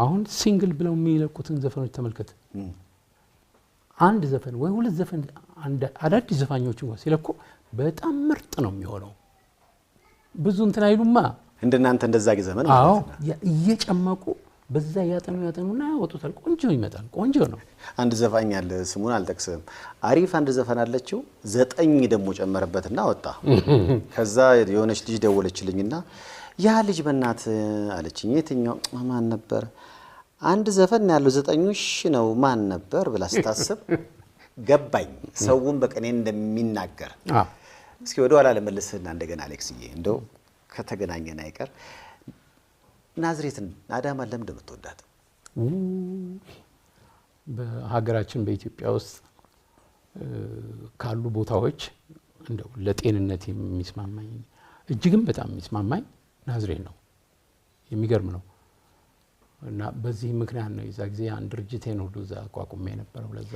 አሁን ሲንግል ብለው የሚለቁትን ዘፈኖች ተመልከት አንድ ዘፈን ወይ ሁለት ዘፈን አንድ አዳዲስ ዘፋኞች እንኳን ሲለቁ በጣም ምርጥ ነው የሚሆነው ብዙ እንትን አይሉማ እንደናንተ እንደዛ ዘመን ማለት ነው እየጨመቁ በዛ ያጠኑና ያወጡታል ቆንጆ ይመጣል ቆንጆ ነው አንድ ዘፋኝ አለ ስሙን አልጠቅስም አሪፍ አንድ ዘፈን አለችው 9 ደግሞ ጨመረበትና ወጣ ከዛ የሆነች ልጅ ደወለችልኝና ያ ልጅ በእናት አለችኝ የትኛው ማን ነበር አንድ ዘፈን ያለው 9ሽ ነው ማን ነበር ብላ ስታስብ ገባኝ ሰውን በቀኔ እንደሚናገር እስኪ ወደ ኋላ ለመለስና እንደገና አሌክስዬ እንደው ከተገናኘና አይቀር ናዝሬትን አዳማ ለምን እንደምትወዳት በሀገራችን በኢትዮጵያ ውስጥ ካሉ ቦታዎች እንደው ለጤንነት የሚስማማኝ እጅግም በጣም የሚስማማኝ ናዝሬት ነው የሚገርም ነው እና በዚህ ምክንያት ነው የዛ ጊዜ አንድ ድርጅቴን ሁሉ እዛ አቋቁሜ ነበር ለዛ